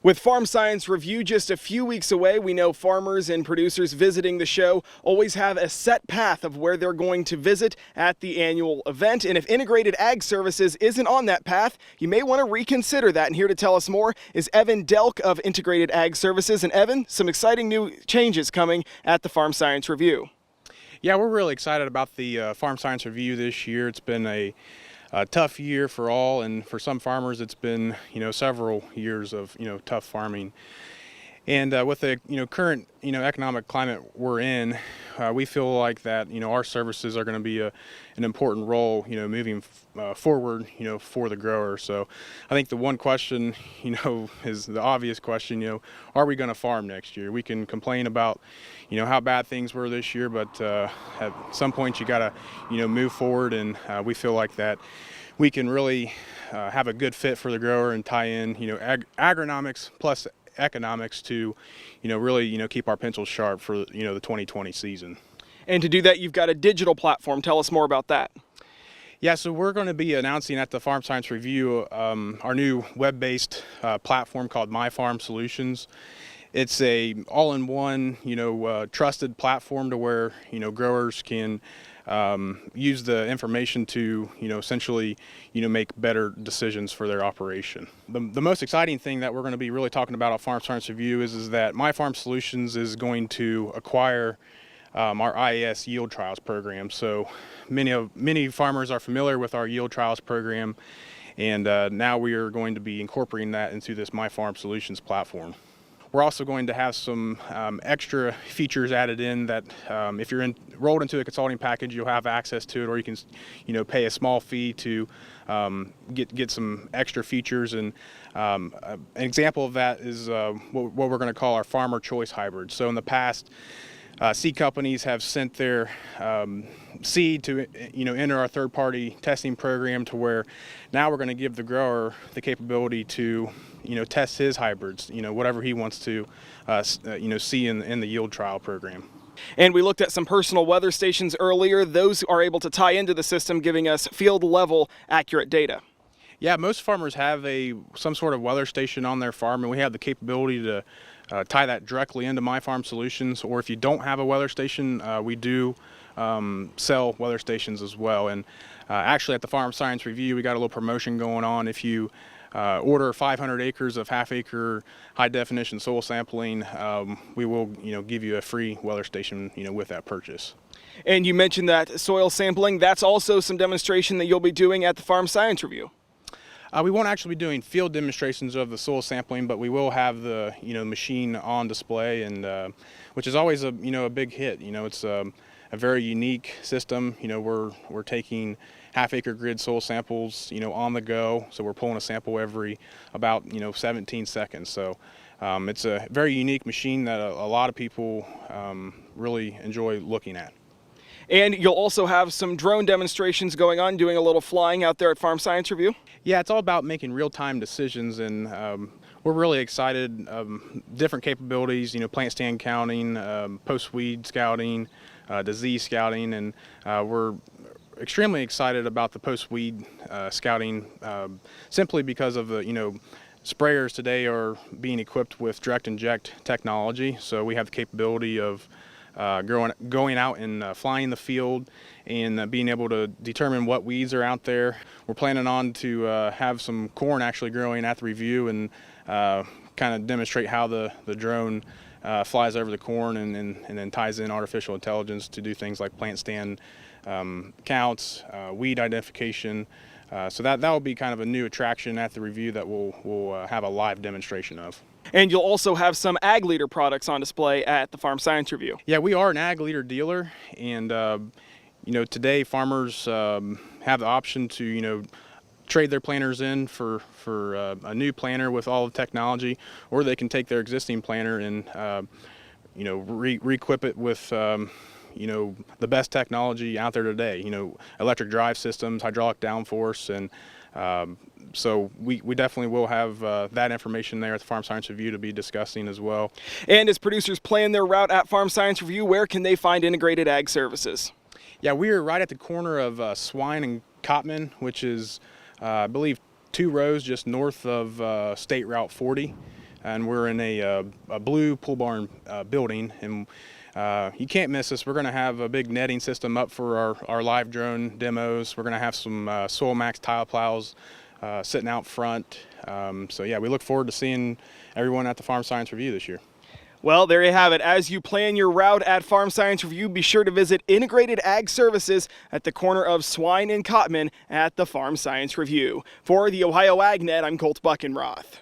With Farm Science Review just a few weeks away, we know farmers and producers visiting the show always have a set path of where they're going to visit at the annual event. And if Integrated Ag Services isn't on that path, you may want to reconsider that. And here to tell us more is Evan Delk of Integrated Ag Services. And Evan, some exciting new changes coming at the Farm Science Review. Yeah, we're really excited about the Farm Science Review this year. It's been a tough year for all, and for some farmers it's been several years of tough farming. And with the current economic climate we're in, we feel like that our services are going to be an important role moving forward for the grower. So I think the one question is the obvious question, are we going to farm next year? We can complain about how bad things were this year, but at some point you got to move forward, and we feel like that we can really have a good fit for the grower and tie in agronomics plus economics to really keep our pencils sharp for the 2020 season. And to do that, you've got a digital platform. Tell us more about that. Yeah, so we're going to be announcing at the Farm Science Review our new web-based platform called MyFarmSolutions. It's a all-in-one trusted platform to where growers can use the information to essentially make better decisions for their operation. The most exciting thing that we're going to be really talking about at Farm Science Review is that MyFarmSolutions is going to acquire our IAS yield trials program. So many farmers are familiar with our yield trials program, and now we are going to be incorporating that into this MyFarmSolutions platform. We're also going to have some extra features added in that if you're enrolled into a consulting package, you'll have access to it, or you can pay a small fee to get some extra features. And an example of that is what we're going to call our farmer choice hybrid. So in the past, seed companies have sent their seed to enter our third-party testing program, to where now we're going to give the grower the capability to test his hybrids, whatever he wants to see in the yield trial program. And we looked at some personal weather stations earlier. Those are able to tie into the system, giving us field-level accurate data. Yeah, most farmers have some sort of weather station on their farm, and we have the capability to tie that directly into MyFarmSolutions. Or if you don't have a weather station, we do sell weather stations as well. And actually at the Farm Science Review, we got a little promotion going on. If you order 500 acres of half-acre high-definition soil sampling, we will give you a free weather station with that purchase. And you mentioned that soil sampling. That's also some demonstration that you'll be doing at the Farm Science Review. We won't actually be doing field demonstrations of the soil sampling, but we will have the machine on display, and which is always a big hit. It's a very unique system. We're taking half-acre grid soil samples on the go, so we're pulling a sample every about 17 seconds. So it's a very unique machine that a lot of people really enjoy looking at. And you'll also have some drone demonstrations going on, doing a little flying out there at Farm Science Review? Yeah, it's all about making real-time decisions, and we're really excited. Different capabilities, plant stand counting, post-weed scouting, disease scouting, and we're extremely excited about the post-weed scouting simply because of the, sprayers today are being equipped with direct inject technology, so we have the capability of going out and flying the field and being able to determine what weeds are out there. We're planning on to have some corn actually growing at the review, and kind of demonstrate how the drone flies over the corn and then ties in artificial intelligence to do things like plant stand counts, weed identification. So that will be kind of a new attraction at the review that we'll have a live demonstration of. And you'll also have some Ag Leader products on display at the Farm Science Review. Yeah, we are an Ag Leader dealer, and today farmers have the option to trade their planters in for a new planter with all the technology, or they can take their existing planter and re-equip it with the best technology out there today. Electric drive systems, hydraulic downforce, and so we definitely will have that information there at the Farm Science Review to be discussing as well. And as producers plan their route at Farm Science Review, where can they find Integrated Ag Services? Yeah, we are right at the corner of Swine and Cotman, which is, I believe, 2 rows just north of State Route 40. and we're in a blue pole barn building, and you can't miss us. We're going to have a big netting system up for our live drone demos. We're going to have some Soil Max tile plows sitting out front. So yeah, we look forward to seeing everyone at the Farm Science Review this year. Well, there you have it. As you plan your route at Farm Science Review, be sure to visit Integrated Ag Services at the corner of Swine and Cotman at the Farm Science Review. For the Ohio AgNet, I'm Colt Buckenroth.